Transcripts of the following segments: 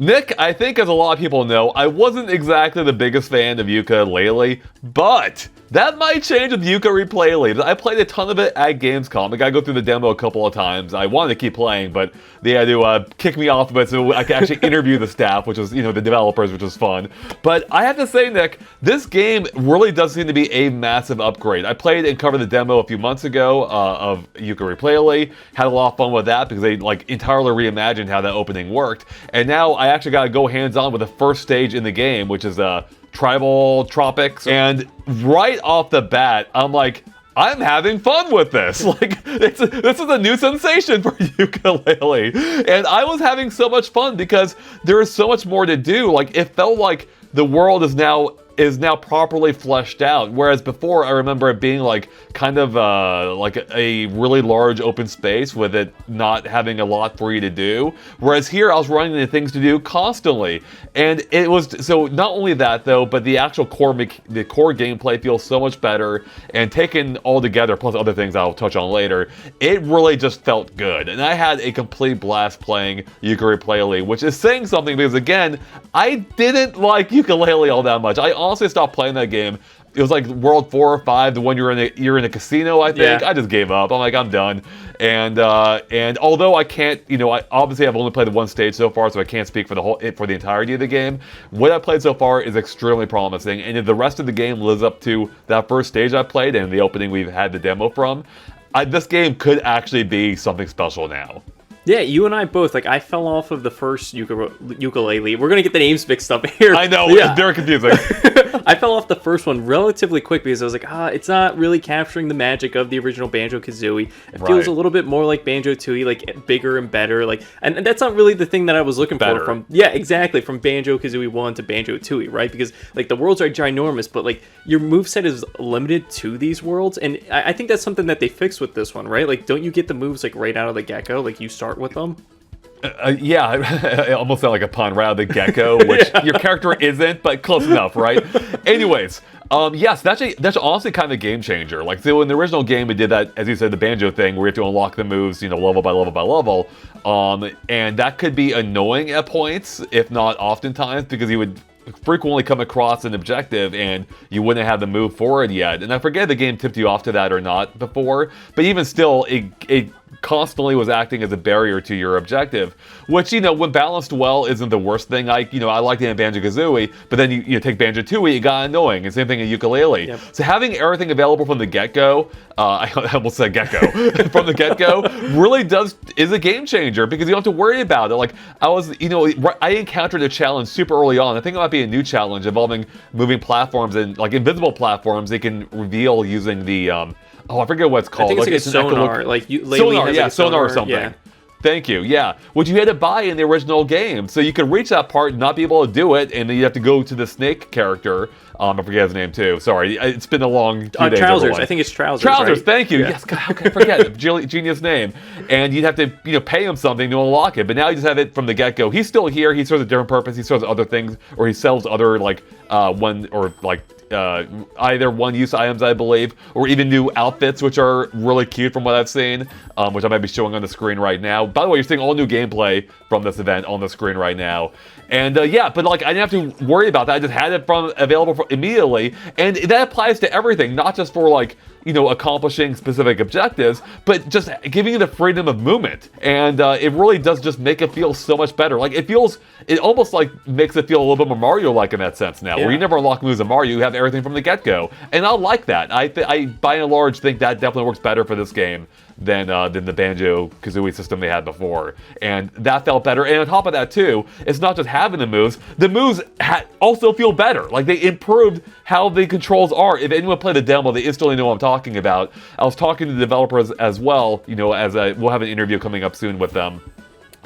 Nick, I think as a lot of people know, I wasn't exactly the biggest fan of Yooka-Laylee, but that might change with Yooka-Replaylee. I played a ton of it at Gamescom. I got to go through the demo a couple of times. I wanted to keep playing, but they had to kick me off of it so I could actually interview the staff, which was, the developers, which was fun. But I have to say, Nick, this game really does seem to be a massive upgrade. I played and covered the demo a few months ago of Yooka-Replaylee. Had a lot of fun with that because they entirely reimagined how that opening worked. And now I actually got to go hands-on with the first stage in the game, which is Tribal Tropics. And right off the bat, I'm like, I'm having fun with this. This is a new sensation for Yooka-Laylee. And I was having so much fun because there is so much more to do. It felt like the world is now properly fleshed out, whereas before I remember it being kind of a really large open space with it not having a lot for you to do, whereas here I was running into things to do constantly. And it was, so not only that though, but the actual core gameplay feels so much better, and taken all together, plus other things I'll touch on later, it really just felt good. And I had a complete blast playing Yooka-Replaylee, which is saying something because again, I didn't like Yooka-Laylee all that much. I honestly stopped playing that game. It was like World 4 or 5, the one you're in a casino, I think. Yeah. I just gave up. I'm like, I'm done. And although I can't, obviously I've only played the one stage so far, so I can't speak for the entirety of the game. What I played so far is extremely promising, and if the rest of the game lives up to that first stage I played and the opening we've had the demo from, this game could actually be something special now. Yeah, you and I both. I fell off of the first Yooka-Laylee. We're going to get the names mixed up here. I know, yeah. It's very confusing. I fell off the first one relatively quick because I was like, it's not really capturing the magic of the original Banjo-Kazooie. It feels a little bit more like Banjo-Tooie, bigger and better. And that's not really the thing that I was looking for from... Yeah, exactly. From Banjo-Kazooie 1 to Banjo-Tooie, right? Because, the worlds are ginormous, but, your moveset is limited to these worlds. And I think that's something that they fixed with this one, right? Don't you get the moves, right out of the get-go? You start with them? Yeah, it almost sounded like a pun right out of the get-go, which your character isn't, but close enough, right? Anyways, yes, that's honestly kind of a game changer. So in the original game, it did that, as you said, the banjo thing, where you have to unlock the moves, level by level by level, and that could be annoying at points, if not oftentimes, because you would frequently come across an objective and you wouldn't have the move for it yet. And I forget if the game tipped you off to that or not before, but even still, it constantly was acting as a barrier to your objective, which, when balanced well, isn't the worst thing. I like the Banjo-Kazooie, but then you take Banjo-Tooie, it got annoying, and same thing in Yooka-Laylee. Yep. So having everything available from the get-go, I almost said get-go, from the get-go, really is a game changer, because you don't have to worry about it. I encountered a challenge super early on. I think it might be a new challenge involving moving platforms and, invisible platforms they can reveal using the, I forget what it's called. I think it's like a sonar. Sonar or something. Yeah. Thank you, yeah. Which you had to buy in the original game. So you could reach that part and not be able to do it, and then you have to go to the snake character. I forget his name too. Sorry, it's been a long few days. Trousers. I think it's Trousers. Trousers. Right? Thank you. Yeah. Yes. God, how can I forget? Genius name. And you'd have to, pay him something to unlock it. But now you just have it from the get-go. He's still here. He serves a different purpose. He serves other things, or he sells other either one-use items, I believe, or even new outfits, which are really cute from what I've seen, which I might be showing on the screen right now. By the way, you're seeing all new gameplay from this event on the screen right now. And I didn't have to worry about that. I just had it available immediately, and that applies to everything, not just for accomplishing specific objectives, but just giving you the freedom of movement. And it really does just make it feel so much better. It almost makes it feel a little bit more Mario-like in that sense now, where you never unlock moves in Mario, you have everything from the get-go. And I like that. I by and large think that definitely works better for this game than the Banjo-Kazooie system they had before. And that felt better. And on top of that too, it's not just having the moves also feel better. They improved how the controls are. If anyone played the demo, they instantly know what I'm talking about. I was talking to the developers as well, we'll have an interview coming up soon with them.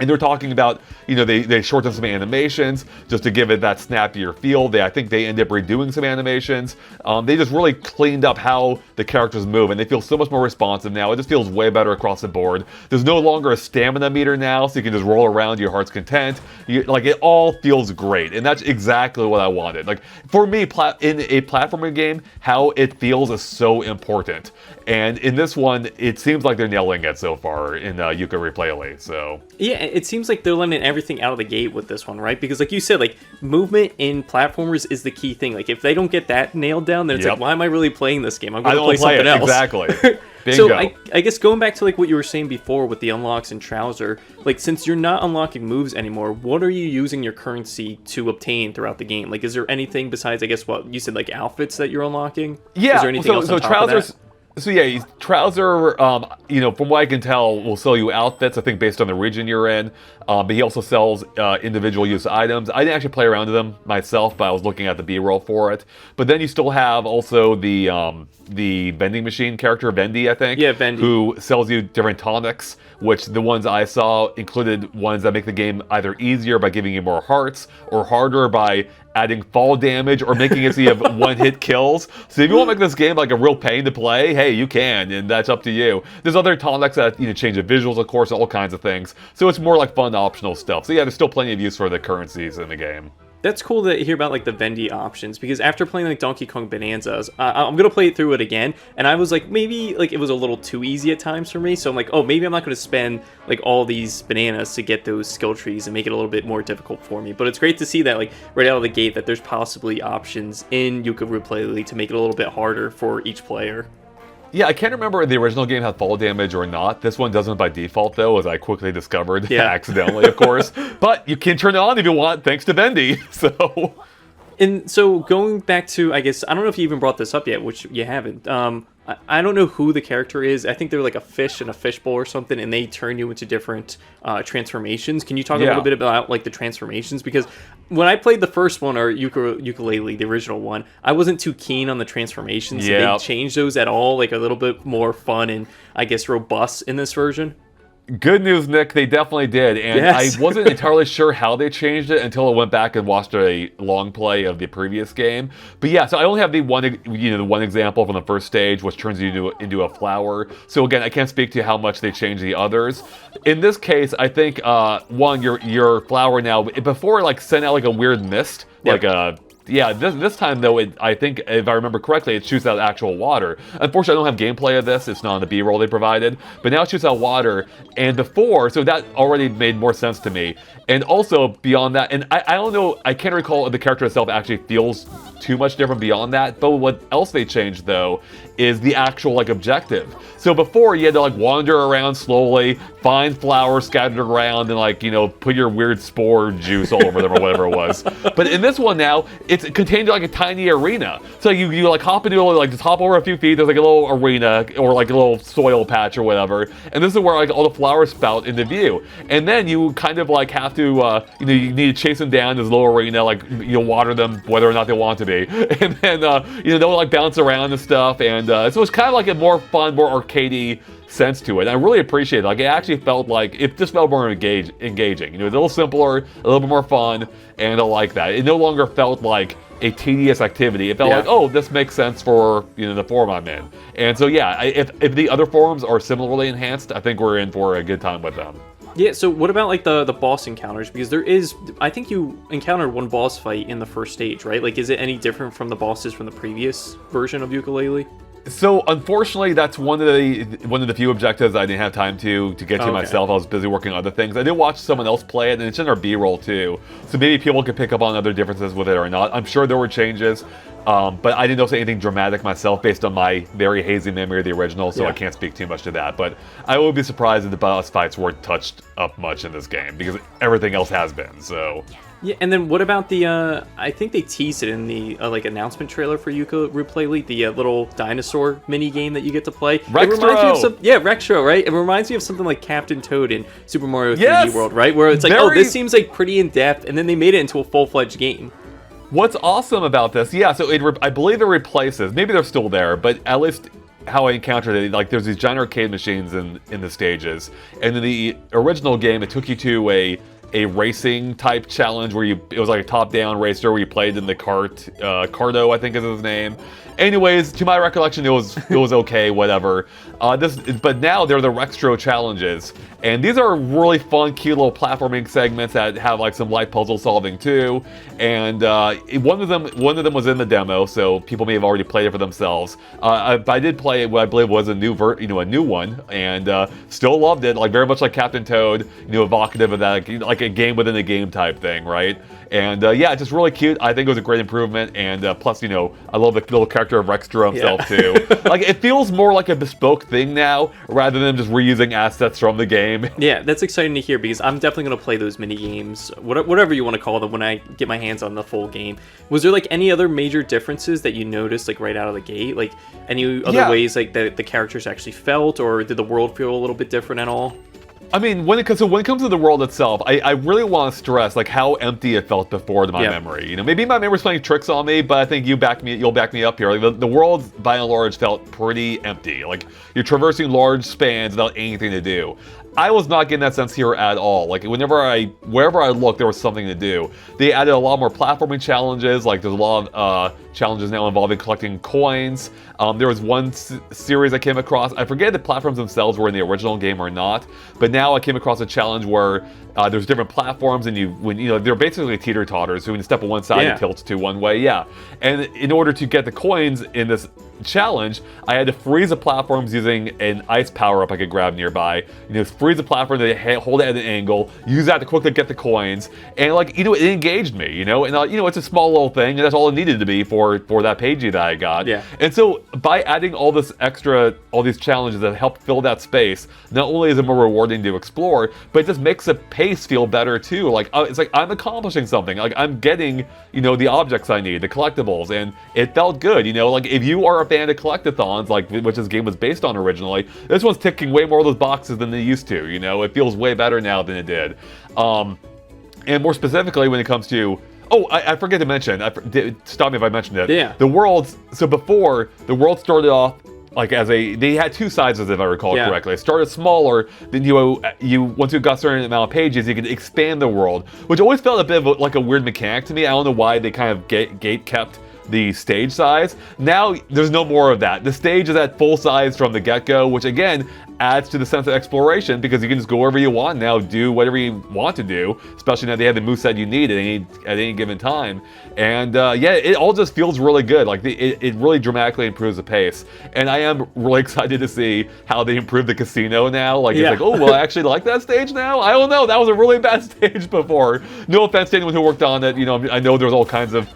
And they're talking about, they shortened some animations just to give it that snappier feel. I think they end up redoing some animations. They just really cleaned up how the characters move, and they feel so much more responsive now. It just feels way better across the board. There's no longer a stamina meter now, so you can just roll around to your heart's content. It all feels great, and that's exactly what I wanted. For me, in a platforming game, how it feels is so important. And in this one, it seems like they're nailing it so far in Yooka-Replaylee. So yeah. it seems like they're letting everything out of the gate with this one, right? Because like you said, like movement in platformers is the key thing. Like if they don't get that nailed down, then it's like, why am I really playing this game? I'm going to play something else. Exactly. So I guess going back to like what you were saying before with the unlocks and Trouser, like since you're not unlocking moves anymore, what are you using your currency to obtain throughout the game? Like is there anything besides, I guess, what you said, like outfits that you're unlocking? Yeah. Is there anything else on top Trousers. of that? So yeah, Trouser, you know, from what I can tell, will sell you outfits, I think, based on the region you're in. But he also sells individual use items. I didn't actually play around with them myself, but I was looking at the B-roll for it. But then you still have also the vending machine character, Vendy, I think. Yeah, Vendy. Who sells you different tonics, which the ones I saw included ones that make the game either easier by giving you more hearts or harder by adding fall damage or making it so you have one-hit kills. So if you want to make this game like a real pain to play, hey, you can, and that's up to you. There's other tonics that, you know, change the visuals, of course, all kinds of things. So it's more like fun optional stuff. So yeah, there's still plenty of use for the currencies in the game. That's cool to hear about like the Vendy options, because after playing like Donkey Kong Bonanzas, I'm gonna play it through it again, and I was like, maybe like it was a little too easy at times for me, so I'm like, oh, maybe I'm not gonna spend like all these bananas to get those skill trees and make it a little bit more difficult for me. But it's great to see that like right out of the gate that there's possibly options in Yooka-Replay to make it a little bit harder for each player. Yeah, I can't remember if the original game had fall damage or not. This one doesn't by default, though, as I quickly discovered, accidentally, of course. But you can turn it on if you want, thanks to Bendy. And so going back to, I guess, I don't know if you even brought this up yet, which you haven't. I don't know who the character is. I think they're like a fish in a fishbowl or something, and they turn you into different transformations. Can you talk a little bit about like the transformations? Because when I played the first one, or Yooka-Laylee, the original one, I wasn't too keen on the transformations. Did they change those at all? Like a little bit more fun and, I guess, robust in this version? Good news, Nick. They definitely did, and I wasn't entirely sure how they changed it until I went back and watched a long play of the previous game. But yeah, so I only have the one example from the first stage, which turns you into a flower. So again, I can't speak to how much they changed the others. In this case, I think one, your flower now, before it like sent out like a weird mist, like a. Yeah, this time, though, I think, if I remember correctly, it shoots out actual water. Unfortunately, I don't have gameplay of this. It's not on the B-roll they provided. But now it shoots out water. And before, so that already made more sense to me. And also, beyond that, and I don't know, I can't recall if the character itself actually feels too much different beyond that. But what else they changed, though, is the actual, like, objective. So before, you had to, like, wander around slowly, find flowers scattered around, and, like, you know, put your weird spore juice all over them or whatever it was. But in this one now, it's contained like a tiny arena. So you like hop into like just hop over a few feet, there's like a little arena or like a little soil patch or whatever. And this is where like all the flowers spout into view. And then you kind of like have to you need to chase them down in this little arena, like you'll water them whether or not they want to be. And then they'll like bounce around and stuff. And so it's kind of like a more fun, more arcadey sense to it. And I really appreciate it. Like it actually felt like it just felt more engaging. You know, it's a little simpler, a little bit more fun, and I like that. It no longer felt like a tedious activity. It felt like, oh, this makes sense for the form I'm in. And so yeah, if the other forms are similarly enhanced, I think we're in for a good time with them. Yeah, so what about like the boss encounters? Because there is, I think you encountered one boss fight in the first stage, right? Like, is it any different from the bosses from the previous version of Yooka-Laylee? So unfortunately, that's one of the few objectives I didn't have time to get to myself. I was busy working on other things. I did watch someone else play it, and it's in our B-roll too. So maybe people could pick up on other differences with it or not. I'm sure there were changes, but I didn't notice anything dramatic myself based on my very hazy memory of the original, so I can't speak too much to that. But I would be surprised if the boss fights weren't touched up much in this game, because everything else has been, so... Yeah, and then what about the, I think they teased it in the, like, announcement trailer for Yooka-Replay, the little dinosaur mini-game that you get to play. Rextro! It reminds you of Rextro, right? It reminds me of something like Captain Toad in Super Mario 3D World, right? Where it's like, oh, this seems like pretty in-depth, and then they made it into a full-fledged game. What's awesome about this, so I believe it replaces, maybe they're still there, but at least... how I encountered it, like there's these giant arcade machines in the stages, and in the original game it took you to a racing type challenge where it was like a top-down racer where you played in the Cardo, I think is his name. Anyways, to my recollection, it was okay, whatever. But now they're the Rextro challenges, and these are really fun, cute little platforming segments that have like some light puzzle solving too. And one of them was in the demo, so people may have already played it for themselves. I did play what I believe was a new one, and still loved it. Like very much like Captain Toad, evocative of that, like a game within a game type thing, right? And yeah, just really cute. I think it was a great improvement, and plus, I love the little character of Rextro himself too. Like it feels more like a bespoke thing now, rather than just reusing assets from the game. Yeah, that's exciting to hear because I'm definitely going to play those mini games, whatever you want to call them, when I get my hands on the full game. Was there like any other major differences that you noticed like right out of the gate? Like any other ways like the characters actually felt, or did the world feel a little bit different at all? I mean, when it comes to the world itself, I really want to stress like how empty it felt before to my memory. Maybe my memory's playing tricks on me, but I think you'll back me up here. Like the world, by and large, felt pretty empty. Like you're traversing large spans without anything to do. I was not getting that sense here at all. Like wherever I looked, there was something to do. They added a lot more platforming challenges. Like there's a lot of challenges now involving collecting coins. There was one series I came across. I forget if the platforms themselves were in the original game or not, but now I came across a challenge where there's different platforms, and they're basically teeter-totters. So when you step on one side, it tilts to one way. Yeah, and in order to get the coins in this challenge, I had to freeze the platforms using an ice power-up I could grab nearby. Freeze the platform, hold it at an angle, use that to quickly get the coins, and like it engaged me. And it's a small little thing, and that's all it needed to be for that pagey that I got. Yeah. And so by adding all these challenges that help fill that space, not only is it more rewarding to explore, but it just makes the pace feel better too. Like it's like I'm accomplishing something. Like I'm getting the objects I need, the collectibles, and it felt good. Like if you are a fan of collectathons, like which this game was based on originally, this one's ticking way more of those boxes than they used to. It feels way better now than it did. And more specifically, when it comes to I forget to mention. Stop me if I mentioned it. Yeah. The worlds. So before, the world started off like they had two sizes, if I recall correctly. It started smaller. Then once you got a certain amount of pages, you could expand the world, which always felt a bit of like a weird mechanic to me. I don't know why they kind of gate kept the stage size. Now there's no more of that. The stage is at full size from the get-go, which again adds to the sense of exploration because you can just go wherever you want now, do whatever you want to do, especially now they have the moveset you need at any given time. And yeah, it all just feels really good. Like it really dramatically improves the pace. And I am really excited to see how they improve the casino now. Like it's like, oh, well, I actually like that stage now? I don't know. That was a really bad stage before. No offense to anyone who worked on it. I know there's all kinds of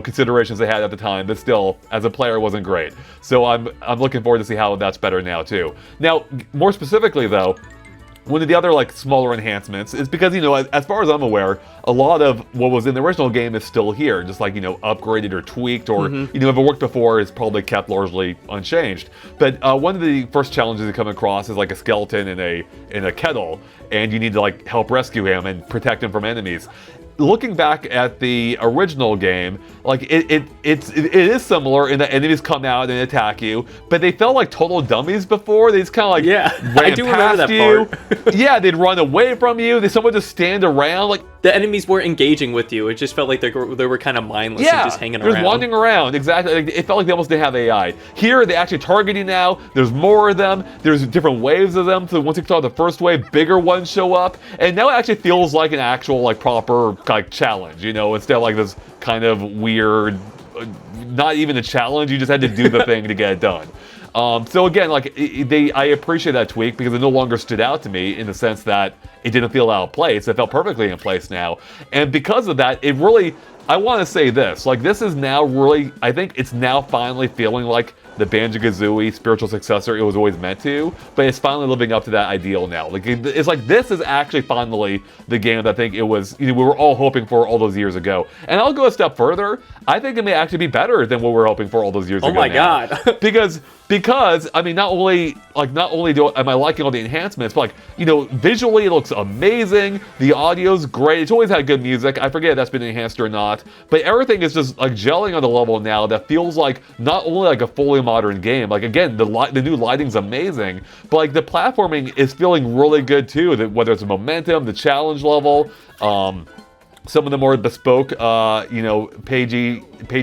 considerations they had at the time, but still, as a player, it wasn't great. So I'm looking forward to see how that's better now too. Now, more specifically though, one of the other like smaller enhancements is because as far as I'm aware, a lot of what was in the original game is still here, just like upgraded or tweaked, or if it worked before, it's probably kept largely unchanged. But one of the first challenges you come across is like a skeleton in a kettle, and you need to like help rescue him and protect him from enemies. Looking back at the original game, like it is similar in that enemies come out and attack you, but they felt like total dummies before. They just kind of like ran past you. Part. Yeah, they'd run away from you. Someone just stand around. Like the enemies weren't engaging with you. It just felt like they were kind of mindless and just hanging around. Just wandering around. Exactly. It felt like they almost didn't have AI. Here, they actually target you now. There's more of them. There's different waves of them. So once you start the first wave, bigger ones show up, and now it actually feels like an actual like proper like challenge, instead of like this kind of weird, not even a challenge, you just had to do the thing to get it done. So again, like I appreciate that tweak because it no longer stood out to me in the sense that it didn't feel out of place. It felt perfectly in place now, and because of that, it really, I want to say this, like this is now really, I think it's now finally feeling like the Banjo-Kazooie spiritual successor it was always meant to, but it's finally living up to that ideal now. Like it's like this is actually finally the game that I think it was, we were all hoping for all those years ago. And I'll go a step further. I think it may actually be better than what we were hoping for all those years ago. Oh my God. Because because I mean, not only am I liking all the enhancements, but visually it looks amazing. The audio's great. It's always had good music. I forget if that's been enhanced or not, but everything is just gelling on the level now that feels like not only like a fully modern game. Again, the new lighting's amazing, but the platforming is feeling really good too. Whether it's the momentum, the challenge level, some of the more bespoke, pagey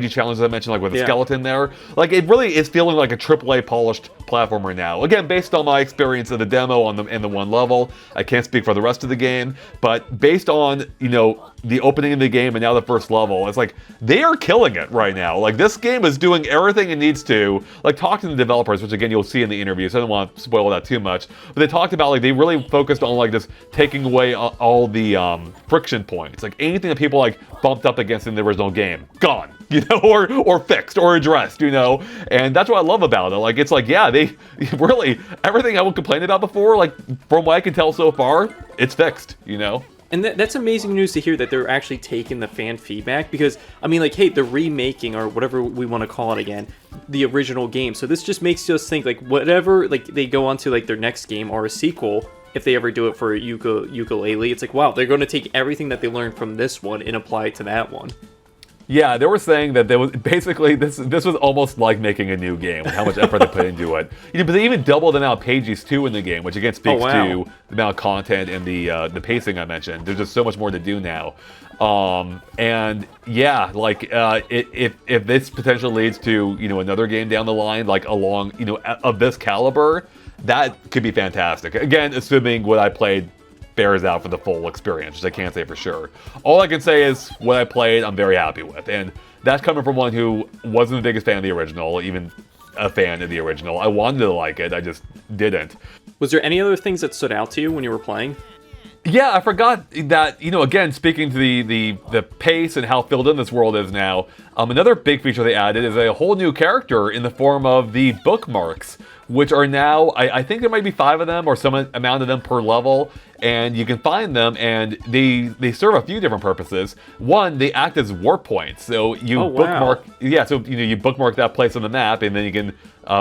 challenges I mentioned, with the skeleton there. It really is feeling like a AAA polished platformer now. Again, based on my experience of the demo in the one level, I can't speak for the rest of the game, but based on, the opening of the game and now the first level, it's they are killing it right now. This game is doing everything it needs to. Talking to the developers, which again, you'll see in the interview, so I don't want to spoil that too much, but they talked about, they really focused on, just taking away all the friction points. Anything that people, bumped up against in the original game, gone. Or fixed or addressed, and that's what I love about it. It's they really, everything I would complain about before, from what I can tell so far, it's fixed, And that's amazing news to hear that they're actually taking the fan feedback, because, I mean, hey, they're remaking, or whatever we want to call it again, the original game. So this just makes us think, whatever, they go on to, their next game or a sequel, if they ever do it for Yooka-Laylee, it's wow, they're going to take everything that they learned from this one and apply it to that one. Yeah, they were saying that there was basically this was almost like making a new game with how much effort they put into it. But they even doubled the amount of pages too in the game, which again speaks to the amount of content and the pacing I mentioned. There's just so much more to do now. And yeah, if this potentially leads to another game down the line, along of this caliber, that could be fantastic. Again, assuming what I played bears out for the full experience, which I can't say for sure. All I can say is what I played, I'm very happy with, and that's coming from one who wasn't the biggest fan of the original, even a fan of the original. I wanted to like it, I just didn't. Was there any other things that stood out to you when you were playing? Yeah, I forgot that, again, speaking to the pace and how filled in this world is now, another big feature they added is a whole new character in the form of the bookmarks, which are now, I think there might be 5 of them or some amount of them per level, and you can find them, and they serve a few different purposes. One, they act as warp points, so you bookmark, you bookmark that place on the map, and then you can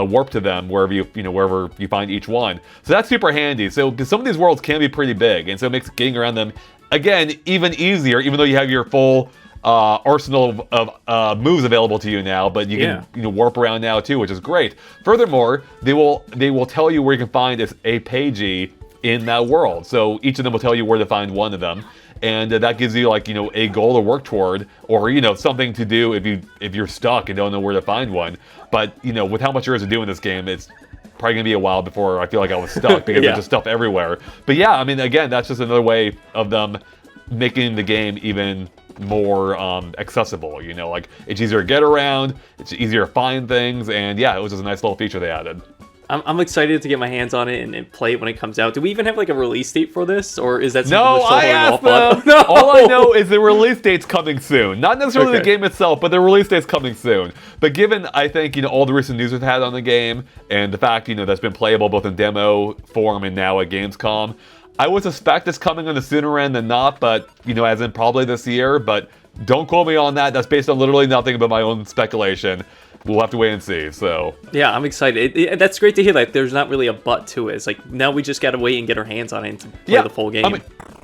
warp to them wherever you find each one. So that's super handy. So because some of these worlds can be pretty big, and so it makes getting around them again even easier, even though you have your full arsenal of moves available to you now, but you can warp around now too, which is great. Furthermore, they will tell you where you can find a pagey in that world. So each of them will tell you where to find one of them, and that gives you a goal to work toward, or something to do if you're stuck and don't know where to find one. But with how much there is to do in this game, it's probably gonna be a while before I feel like I was stuck because there's just stuff everywhere. But yeah, I mean, again, that's just another way of them making the game even more accessible. It's easier to get around, it's easier to find things, and yeah, it was just a nice little feature they added. I'm excited to get my hands on it and play it when it comes out. Do we even have a release date for this, or is that something no? We're still I asked them. No. All I know is the release date's coming soon. Not necessarily the game itself, but the release date's coming soon. But given I think all the recent news we've had on the game and the fact that's been playable both in demo form and now at Gamescom, I would suspect it's coming on the sooner end than not. But as in probably this year. But don't quote me on that. That's based on literally nothing but my own speculation. We'll have to wait and see, so. Yeah, I'm excited. That's great to hear that there's not really a but to it. It's now we just gotta wait and get our hands on it and play the full game. I mean,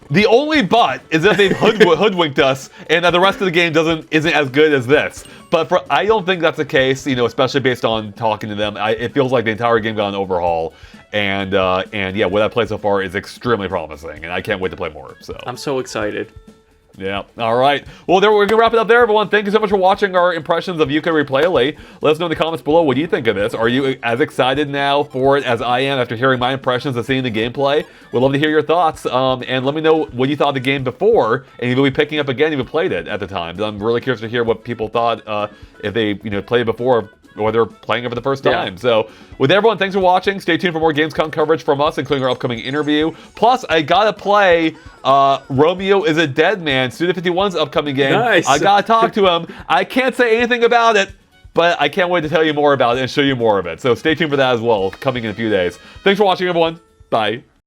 the only but is that they've hoodwinked us and that the rest of the game isn't as good as this. But I don't think that's the case, especially based on talking to them. It feels like the entire game got an overhaul. And yeah, what I played so far is extremely promising, and I can't wait to play more, so. I'm so excited. Yeah. All right. Well, we're going to wrap it up there, everyone. Thank you so much for watching our impressions of Yooka-Replay. Let us know in the comments below what you think of this. Are you as excited now for it as I am after hearing my impressions and seeing the gameplay? We'd love to hear your thoughts. And let me know what you thought of the game before, and you'll be picking up again if you played it at the time. I'm really curious to hear what people thought if they played it before, or they're playing it for the first time. So, with everyone, thanks for watching. Stay tuned for more Gamescom coverage from us, including our upcoming interview. Plus, I gotta play Romeo is a Dead Man, Suda51's upcoming game. Nice. I gotta talk to him. I can't say anything about it, but I can't wait to tell you more about it and show you more of it. So stay tuned for that as well, coming in a few days. Thanks for watching, everyone. Bye.